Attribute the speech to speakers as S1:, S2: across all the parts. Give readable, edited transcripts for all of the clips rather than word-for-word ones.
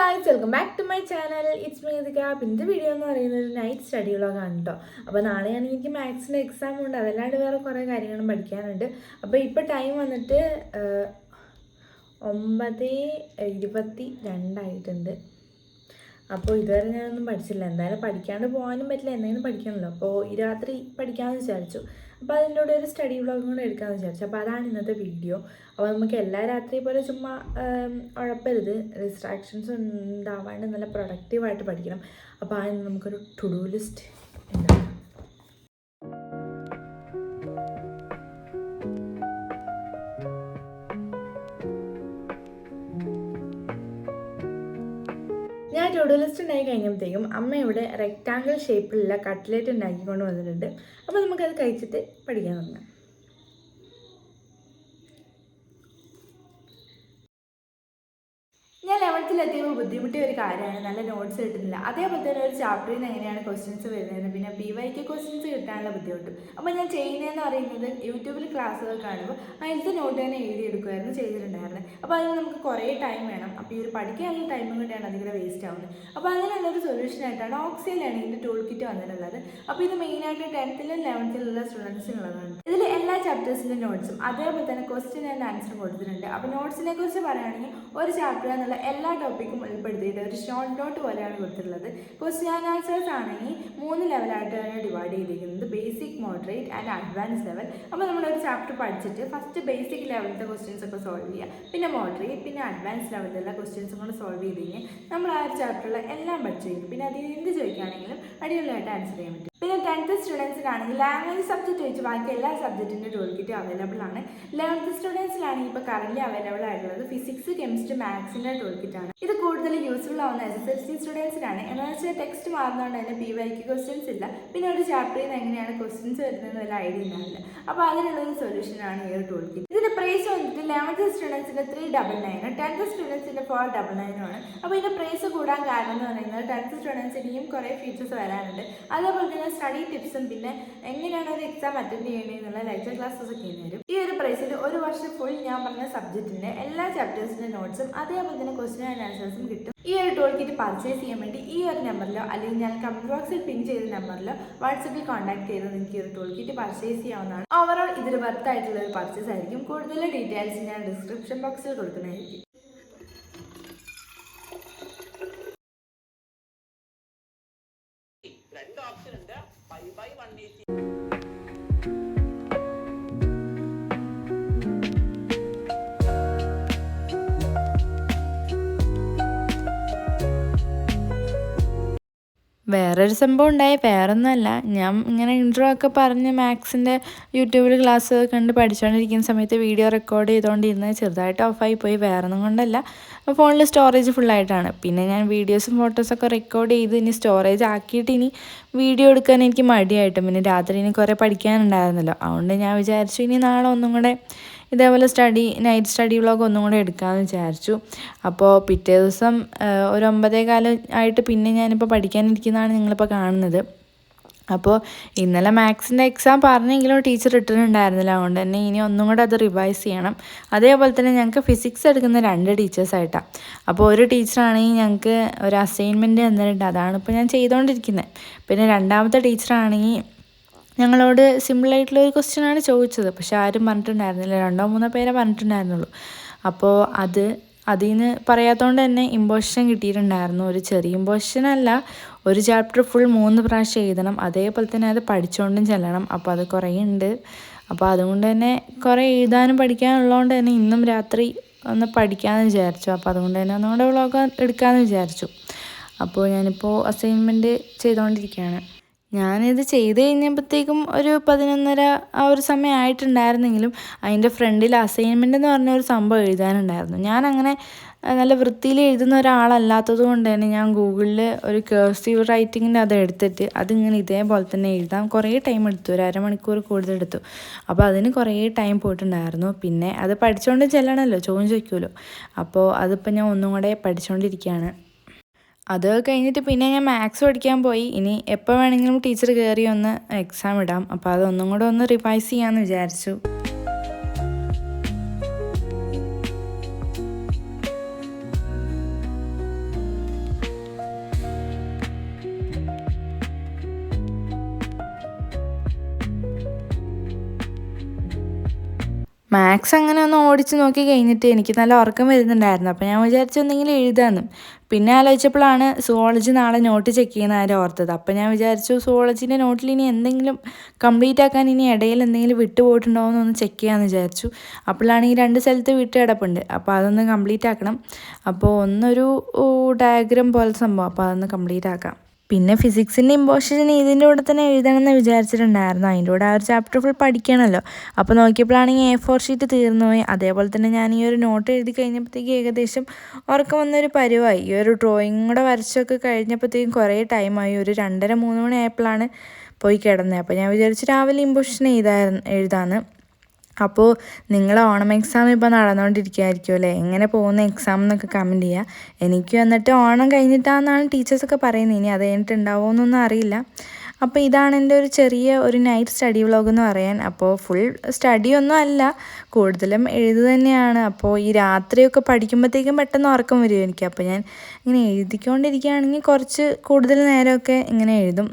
S1: Guys, welcome back to my channel. It's me Dika. പിന്നെ video എന്ന് പറയുന്നത് ഒരു നൈറ്റ് സ്റ്റഡി വ്ളോഗാണ് കേട്ടോ. അപ്പോൾ നാളെയാണ് എനിക്ക് മാത്സിൻ്റെ എക്സാം ഉണ്ട്, അതല്ലാണ്ട് വേറെ കുറേ കാര്യങ്ങളും പഠിക്കാനുണ്ട്. അപ്പോൾ ഇപ്പോൾ ടൈം വന്നിട്ട് 9:22 അപ്പോൾ ഇതുവരെ ഞാനൊന്നും പഠിച്ചില്ല. എന്തായാലും പഠിക്കാണ്ട് പോകാനും പറ്റില്ല, എന്തെങ്കിലും പഠിക്കണമല്ലോ. അപ്പോൾ ഈ രാത്രി പഠിക്കാമെന്ന് വിചാരിച്ചു. അപ്പോൾ അതിൻ്റെ കൂടെ ഒരു സ്റ്റഡി വ്ളോഗും കൂടെ എടുക്കാമെന്ന് വിചാരിച്ചു. അപ്പോൾ അതാണ് ഇന്നത്തെ വീഡിയോ. അപ്പോൾ നമുക്ക് എല്ലാ രാത്രി പോലെ ചുമ്മാ ഉഴപ്പരുത്, ഡിസ്ട്രാക്ഷൻസ് ഉണ്ടാവാണ്ട് നല്ല പ്രൊഡക്റ്റീവായിട്ട് പഠിക്കണം. അപ്പോൾ അതിന് നമുക്കൊരു ടു ഡു ലിസ്റ്റ് ഉണ്ടാക്കാം. ഞാൻ ടു ഡു ലിസ്റ്റ് ഉണ്ടാക്കി കഴിഞ്ഞപ്പോഴത്തേക്കും അമ്മ ഇവിടെ റെക്റ്റാങ്കിൾ ഷേപ്പിലുള്ള കട്ട്ലേറ്റ് ഉണ്ടാക്കിക്കൊണ്ട് വന്നിട്ടുണ്ട്. അപ്പോൾ നമുക്കത് കഴിച്ചിട്ട് പഠിക്കാൻ തുടങ്ങാം. ഞാൻ 11th എത്തിയപ്പോൾ ബുദ്ധിമുട്ടിയ ഒരു കാര്യമാണ് നല്ല നോട്ട്സ് കിട്ടുന്നില്ല. അതേപോലെ തന്നെ ഒരു ചാപ്റ്ററിൽ നിന്ന് എങ്ങനെയാണ് ക്വസ്റ്റ്യൻസ് വരുന്നത്, പിന്നെ PYQ ക്വസ്റ്റ്യൻസ് കിട്ടാനുള്ള ബുദ്ധിമുട്ടും. അപ്പോൾ ഞാൻ ചെയ്യുന്നതെന്ന് പറയുന്നത് യൂട്യൂബിൽ ക്ലാസ്സുകൾ കാണുമ്പോൾ അതിലത്തെ നോട്ട് തന്നെ എഴുതിയെടുക്കുമായിരുന്നു ചെയ്തിട്ടുണ്ടായിരുന്നത്. അപ്പോൾ അതിന് നമുക്ക് കുറേ ടൈം വേണം. അപ്പോൾ ഈ ഒരു പഠിക്കാനുള്ള ടൈമും കൂടിയാണ് അതിങ്ങനെ വേസ്റ്റ് ആവുന്നത്. അപ്പോൾ അതിനുള്ളൊരു സൊല്യൂഷനായിട്ടാണ് ഓക്സിയൽ ലേണിങ്ങിൻ്റെ ടൂൾ കിറ്റ് വന്നിട്ടുള്ളത്. അപ്പോൾ ഇത് മെയിനായിട്ട് 10th 11th സ്റ്റുഡൻസിനുള്ളതാണ്. ഇതിൽ എല്ലാ ചാപ്റ്റേഴ്സിൻ്റെ നോട്ട്സും അതേപോലെ തന്നെ ക്വസ്റ്റ്യൻ ആൻഡ് ആൻസറും കൊടുത്തിട്ടുണ്ട്. അപ്പോൾ നോട്ട്സിനെ കുറിച്ച് പറയുകയാണെങ്കിൽ ഒരു ചാപ്റ്റർ എന്നുള്ള എല്ലാ ടോപ്പിക്കും ഉൾപ്പെടുത്തിയിട്ട് ഒരു ഷോർട്ട് നോട്ട് പോലെയാണ് കൊടുത്തിട്ടുള്ളത്. ക്വസ്റ്റ്യൻ ആൻഡ് ആൻസേഴ്സ് ആണെങ്കിൽ 3 ലെവലായിട്ടാണ് ഡിവൈഡ് ചെയ്തിരിക്കുന്നത്: basic, moderate and advance level. അപ്പോൾ നമ്മളൊരു ചാപ്റ്റർ പഠിച്ചിട്ട് ഫസ്റ്റ് ബേസിക് ലെവലിലത്തെ ക്വസ്റ്റ്യൻസ് ഒക്കെ സോൾവ് ചെയ്യുക, പിന്നെ മോഡറേറ്റ്, പിന്നെ അഡ്വാൻസ് ലെവലിലുള്ള ക്വസ്റ്റ്യൻസും കൂടെ സോൾവ് ചെയ്ത് കഴിഞ്ഞാൽ നമ്മൾ ആ ഒരു ചാപ്റ്ററിൽ എല്ലാം പഠിച്ചിരിക്കും. പിന്നെ അതിൽ എന്ത് ചോദിക്കുകയാണെങ്കിലും അടിപൊളിയായിട്ട് ആൻസർ ചെയ്യാൻ പറ്റും. പിന്നെ 10th സ്റ്റുഡൻസിനാണെങ്കിൽ ലാംഗ്വേജ് സബ്ജക്റ്റ് വെച്ച് ബാക്കി എല്ലാ സബ്ജക്റ്റിൻ്റെ ടൂൾ കിറ്റ് അവൈലബിൾ ആണ്. 11th സ്റ്റുഡൻസിലാണെങ്കിൽ ഇപ്പോൾ കറൻറ്റ്ലി അവൈലബിൾ ആയിട്ടുള്ളത് ഫിസിക്സ്, കെമിസ്ട്രി, മാത്സിൻ്റെ ടൂൾ കിറ്റാണ്. ഇത് കൂടുതൽ യൂസ്ഫുൾ ആവുന്ന SSLC സ്റ്റുഡൻസിനാണ്. എന്താണെന്ന് വെച്ചാൽ ടെക്സ്റ്റ് മാറുന്നതുകൊണ്ട് തന്നെ PYQ ക്വസ്റ്റ്യൻസ് ഇല്ല, പിന്നെ ഒരു ചാപ്റ്ററിൽ നിന്ന് എങ്ങനെയാണ് ക്വസ്റ്റ്യൻസ് വരുന്നതെന്ന് വല്ല ഐഡിയ ഉണ്ടാവില്ല. അപ്പോൾ അതിനുള്ളൊരു സൊല്യൂഷനാണ് ഈ ഒരു ടൂൾ കിറ്റ്. ഇതിൻ്റെ പ്രൈസ് വന്നിട്ട് 11th സ്റ്റുഡൻസിൻ്റെ 399, 10th സ്റ്റുഡൻസിൻ്റെ 499 ആണ്. അപ്പോൾ ഇതിൻ്റെ പ്രൈസ് കൂടാൻ കാരണം എന്ന് പറയുന്നത് 10th സ്റ്റുഡൻസിന് ഇനിയും കുറേ ഫീച്ചേഴ്സ് വരാനുണ്ട്. അതേപോലെ തന്നെ സ്റ്റഡി ടിപ്സും പിന്നെ എങ്ങനെയാണ് ഒരു എക്സാം അറ്റൻഡ് ചെയ്യേണ്ടതെന്നുള്ള ലെക്ചർ ക്ലാസ്സസ് ഒക്കെ വരും. ഈ ഒരു പ്രൈസിൽ ഒരു വർഷം ഫുൾ ഞാൻ പറഞ്ഞ സബ്ജക്റ്റിൻ്റെ എല്ലാ ചാപ്റ്റേഴ്സിൻ്റെ നോട്ട്സും അതേപോലെ തന്നെ ക്വസ്റ്റ്യൻ ആൻഡ് ആൻസേഴ്സും കിട്ടും. ഈ ഒരു ടൂൾ കിറ്റ് പർച്ചേസ് ചെയ്യാൻ വേണ്ടി ഈ ഒരു നമ്പറിലോ അല്ലെങ്കിൽ ഞാൻ കമന്റ് ബോക്സിൽ പിൻ ചെയ്ത നമ്പറിലോ വാട്സപ്പിൽ കോൺടാക്ട് ചെയ്ത് നിങ്ങൾക്ക് ഈ ഒരു ടൂൾ കിറ്റ് പർച്ചേസ് ചെയ്യാവുന്നതാണ്. ഓവറോൾ ഇതൊരു വർത്ത് ആയിട്ടുള്ള ഒരു പർച്ചേസ് ആയിരിക്കും. കൂടുതൽ ഡീറ്റെയിൽസ് ഞാൻ ഡിസ്ക്രിപ്ഷൻ ബോക്സിൽ കൊടുക്കുന്നതായിരിക്കും. രണ്ട് ഓപ്ഷൻ ഉണ്ട്, 5/180. വേറൊരു സംഭവം ഉണ്ടായി, വേറൊന്നുമല്ല. ഞാൻ ഇങ്ങനെ ഇൻട്രോ ഒക്കെ പറഞ്ഞ് മാത്സിൻ്റെ യൂട്യൂബിൽ ക്ലാസ് കണ്ട് പഠിച്ചുകൊണ്ടിരിക്കുന്ന സമയത്ത് വീഡിയോ റെക്കോർഡ് ചെയ്തുകൊണ്ടിരുന്നത് ചെറുതായിട്ട് ഓഫായി പോയി. വേറൊന്നും കൊണ്ടല്ല, ഫോണിൽ സ്റ്റോറേജ് ഫുള്ളായിട്ടാണ്. പിന്നെ ഞാൻ വീഡിയോസും ഫോട്ടോസൊക്കെ റെക്കോർഡ് ചെയ്ത് ഇനി സ്റ്റോറേജ് ആക്കിയിട്ട് ഇനി വീഡിയോ എടുക്കാൻ എനിക്ക് മടിയായിട്ടും പിന്നെ രാത്രി ഇനി കുറേ പഠിക്കാനുണ്ടായിരുന്നല്ലോ. അതുകൊണ്ട് ഞാൻ വിചാരിച്ചു ഇനി നാളെ ഒന്നും കൂടെ ഇതേപോലെ നൈറ്റ് സ്റ്റഡി വ്ളോഗ് ഒന്നും കൂടെ എടുക്കാമെന്ന് വിചാരിച്ചു. അപ്പോൾ പിറ്റേ ദിവസം ഒരു 9:15 ആയിട്ട് പിന്നെ ഞാനിപ്പോൾ പഠിക്കാനിരിക്കുന്നതാണ് നിങ്ങളിപ്പോൾ കാണുന്നത്. അപ്പോൾ ഇന്നലെ മാത്സിൻ്റെ എക്സാം പറഞ്ഞെങ്കിലും ടീച്ചർ ഇട്ടിട്ടുണ്ടായിരുന്നില്ല. അതുകൊണ്ട് തന്നെ ഇനി ഒന്നും കൂടെ അത് റിവൈസ് ചെയ്യണം. അതേപോലെ തന്നെ ഞങ്ങൾക്ക് ഫിസിക്സ് എടുക്കുന്ന 2 ടീച്ചേഴ്സായിട്ടാണ്. അപ്പോൾ ഒരു ടീച്ചറാണെങ്കിൽ ഞങ്ങൾക്ക് ഒരു അസൈൻമെൻറ്റ് തന്നിട്ടുണ്ട്, അതാണ് ഇപ്പോൾ ഞാൻ ചെയ്തുകൊണ്ടിരിക്കുന്നത്. പിന്നെ രണ്ടാമത്തെ ടീച്ചറാണെങ്കിൽ ഞങ്ങളോട് സിമ്പിളായിട്ടുള്ളൊരു ക്വസ്റ്റ്യനാണ് ചോദിച്ചത്, പക്ഷെ ആരും പറഞ്ഞിട്ടുണ്ടായിരുന്നില്ല. 2-3 പേരെ പറഞ്ഞിട്ടുണ്ടായിരുന്നുള്ളൂ. അപ്പോൾ അതിൽ നിന്ന് പറയാത്തതുകൊണ്ട് തന്നെ ഇമ്പോസിഷൻ കിട്ടിയിട്ടുണ്ടായിരുന്നു. ഒരു ചെറിയ ഇമ്പോസിഷനല്ല, ഒരു ചാപ്റ്റർ ഫുൾ 3 പ്രാവശ്യം എഴുതണം, അതേപോലെ തന്നെ അത് പഠിച്ചുകൊണ്ടും ചെല്ലണം. അപ്പോൾ അത് കുറേ ഉണ്ട്. അപ്പോൾ അതുകൊണ്ട് തന്നെ കുറേ എഴുതാനും പഠിക്കാനുള്ളതുകൊണ്ട് തന്നെ ഇന്നും രാത്രി ഒന്ന് പഠിക്കാമെന്ന് വിചാരിച്ചു. അപ്പോൾ അതുകൊണ്ട് തന്നെ ഒന്നുകൂടെ വ്ളോഗ് എടുക്കാമെന്ന് വിചാരിച്ചു. അപ്പോൾ ഞാനിപ്പോൾ അസൈൻമെൻറ്റ് ചെയ്തുകൊണ്ടിരിക്കുകയാണ്. ഞാനിത് ചെയ്ത് കഴിഞ്ഞപ്പോഴത്തേക്കും ഒരു 11:30 ആ ഒരു സമയം ആയിട്ടുണ്ടായിരുന്നെങ്കിലും അതിൻ്റെ ഫ്രണ്ടിൽ അസൈൻമെൻ്റ് എന്ന് പറഞ്ഞ ഒരു സംഭവം എഴുതാനുണ്ടായിരുന്നു. ഞാനങ്ങനെ നല്ല വൃത്തിയിൽ എഴുതുന്ന ഒരാളല്ലാത്തത് കൊണ്ട് തന്നെ ഞാൻ ഗൂഗിളിൽ ഒരു കേഴ്സീവ് റൈറ്റിങ്ങിൻ്റെ അത് എടുത്തിട്ട് അതിങ്ങനെ ഇതേപോലെ തന്നെ എഴുതാൻ കുറേ ടൈം എടുത്തു, ഒരു അരമണിക്കൂർ കൂടുതലെടുത്തു. അപ്പോൾ അതിന് കുറേ ടൈം പോയിട്ടുണ്ടായിരുന്നു. പിന്നെ അത് പഠിച്ചുകൊണ്ട് ചെല്ലണമല്ലോ, ചോദ്യം ചോദിക്കുമല്ലോ. അപ്പോൾ അതിപ്പോൾ ഞാൻ ഒന്നും കൂടെ പഠിച്ചുകൊണ്ടിരിക്കുകയാണ്. അത് കഴിഞ്ഞിട്ട് പിന്നെ ഞാൻ മാത്സ് പഠിക്കാൻ പോയി. ഇനി എപ്പോൾ വേണമെങ്കിലും ടീച്ചർ കയറി ഒന്ന് എക്സാം ഇടാം. അപ്പോൾ അതൊന്നും കൂടെ ഒന്ന് റിവൈസ് ചെയ്യാമെന്ന് വിചാരിച്ചു. മാത്സ് അങ്ങനെ ഒന്ന് ഓടിച്ച് നോക്കി കഴിഞ്ഞിട്ട് എനിക്ക് നല്ല ഉറക്കം വരുന്നുണ്ടായിരുന്നു. അപ്പോൾ ഞാൻ വിചാരിച്ചു എന്തെങ്കിലും എഴുതാമെന്ന്. പിന്നെ ആലോചിച്ചപ്പോഴാണ് സുവോളജി നാളെ നോട്ട് ചെക്ക് ചെയ്യുന്ന കാര്യം ഓർത്തത്. അപ്പോൾ ഞാൻ വിചാരിച്ചു സുവോളജീൻ്റെ നോട്ടിൽ ഇനി എന്തെങ്കിലും കംപ്ലീറ്റ് ആക്കാൻ ഇനി ഇടയിൽ എന്തെങ്കിലും വിട്ടു പോയിട്ടുണ്ടോ എന്നൊന്ന് ചെക്ക് ചെയ്യാമെന്ന് വിചാരിച്ചു. അപ്പോഴാണ് ഈ 2 സ്ഥലത്ത് വിട്ട് കിടപ്പുണ്ട്. അപ്പോൾ അതൊന്ന് കംപ്ലീറ്റ് ആക്കണം. അപ്പോൾ ഒന്നൊരു ഡയഗ്രാം പോലത്തെ സംഭവം, അപ്പോൾ അതൊന്ന് കംപ്ലീറ്റ് ആക്കാം. പിന്നെ ഫിസിക്സിൻ്റെ ഇമ്പോസിഷൻ ഇതിൻ്റെ കൂടെ തന്നെ എഴുതണമെന്ന് വിചാരിച്ചിട്ടുണ്ടായിരുന്നു. അതിൻ്റെ കൂടെ ആ ഒരു ചാപ്റ്റർ ഫുൾ പഠിക്കണമല്ലോ. അപ്പോൾ നോക്കിയപ്പോഴാണെങ്കിൽ A4 ഷീറ്റ് തീർന്നുപോയി. അതേപോലെ തന്നെ ഞാൻ ഈ ഒരു നോട്ട് എഴുതി കഴിഞ്ഞപ്പോഴത്തേക്ക് ഏകദേശം ഉറക്കം വന്നൊരു പരുവായി. ഈ ഒരു ഡ്രോയിങ് കൂടെ വരച്ചൊക്കെ കഴിഞ്ഞപ്പോഴത്തേക്കും കുറേ ടൈമായി. ഒരു 2:30-3 മണി ആയപ്പോഴാണ് പോയി കിടന്നത്. അപ്പോൾ ഞാൻ വിചാരിച്ചു രാവിലെ ഇമ്പോസിഷൻ എഴുതാമെന്ന്. അപ്പോൾ നിങ്ങൾ ഓണം എക്സാം ഇപ്പോൾ നടന്നുകൊണ്ടിരിക്കുകയായിരിക്കും അല്ലേ? എങ്ങനെ പോകുന്ന എക്സാം എന്നൊക്കെ കമൻറ്റ് ചെയ്യുക. എനിക്ക് വന്നിട്ട് ഓണം കഴിഞ്ഞിട്ടാണെന്നാണ് ടീച്ചേഴ്സൊക്കെ പറയുന്നത്. ഇനി അത് കഴിഞ്ഞിട്ടുണ്ടാവുമോ എന്നൊന്നും അറിയില്ല. അപ്പോൾ ഇതാണ് എൻ്റെ ഒരു നൈറ്റ് സ്റ്റഡി വ്ളോഗ് എന്ന് പറയാൻ. അപ്പോൾ ഫുൾ സ്റ്റഡിയൊന്നും അല്ല, കൂടുതലും എഴുതു തന്നെയാണ്. അപ്പോൾ ഈ രാത്രിയൊക്കെ പഠിക്കുമ്പോഴത്തേക്കും പെട്ടെന്ന് ഉറക്കം വരും എനിക്ക്. അപ്പോൾ ഞാൻ ഇങ്ങനെ എഴുതിക്കൊണ്ടിരിക്കുകയാണെങ്കിൽ കുറച്ച് കൂടുതൽ നേരമൊക്കെ ഇങ്ങനെ എഴുതും.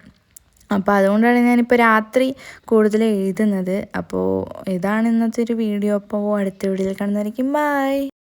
S1: അപ്പോൾ അതുകൊണ്ടാണ് ഞാനിപ്പോൾ രാത്രി കൂടുതൽ എഴുതുന്നത്. അപ്പോൾ ഇതാണ് ഇന്നത്തെ ഒരു വീഡിയോ. അപ്പോൾ അടുത്ത വീഡിയോയിൽ കാണുന്നതായിരിക്കും. ബൈ.